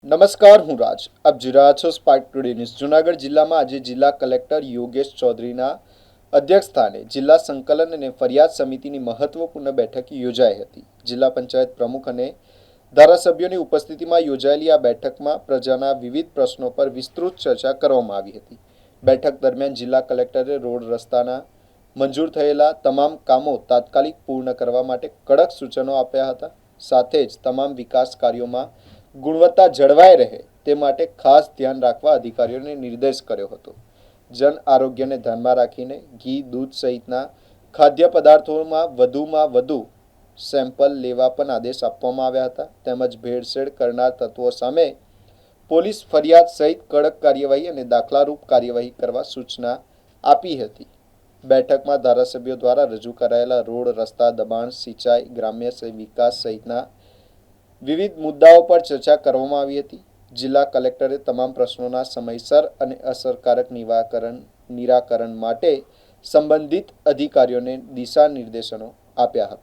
નમસ્કાર, હું રાજ. આપ જોઈ રહ્યા છો સ્પાર્ક ટુડે ન્યૂઝ. જૂનાગઢ જિલ્લામાં આજે જિલ્લા કલેક્ટર યોગેશ ચૌધરીના અધ્યક્ષસ્થાને જિલ્લા સંકલન અને ફરિયાદ સમિતિની મહત્વપૂર્ણ બેઠક યોજાઈ હતી. જિલ્લા પંચાયત પ્રમુખ અને ધારાસભ્યોની ઉપસ્થિતિમાં યોજાયેલી આ બેઠકમાં પ્રજાના વિવિધ પ્રશ્નો પર વિસ્તૃત ચર્ચા કરવામાં આવી હતી. બેઠક દરમિયાન જિલ્લા કલેક્ટરે રોડ રસ્તાના મંજૂર થયેલા તમામ કામો તાત્કાલિક પૂર્ણ કરવા માટે કડક સૂચનો આપ્યા હતા. સાથે જ તમામ વિકાસ કાર્યોમાં ગુણવત્તા જળવાઈ રહે તે માટે ખાસ ધ્યાન રાખવા અધિકારીઓને નિર્દેશ કર્યો હતો. જન આરોગ્યને ધ્યાનમાં રાખીને ઘી, દૂધ સહિતના ખાદ્ય પદાર્થોમાં વધુ સેમ્પલ લેવા પણ આદેશ આપવામાં આવ્યા હતા. તેમજ ભેળસેળ કરનાર તત્વો સામે પોલીસ ફરિયાદ સહિત કડક કાર્યવાહી અને દાખલારૂપ કાર્યવાહી કરવા સૂચના આપી હતી. બેઠકમાં ધારાસભ્યો દ્વારા રજૂ કરાયેલા રોડ, રસ્તા, દબાણ, સિંચાઈ, ગ્રામ્ય વિકાસ સહિતના વિવિધ મુદ્દાઓ પર ચર્ચા કરવામાં આવી હતી. જિલ્લા કલેક્ટરે તમામ પ્રશ્નોના સમયસર અને અસરકારક નિરાકરણ માટે સંબંધિત અધિકારીઓને દિશા નિર્દેશનો આપ્યા હતા.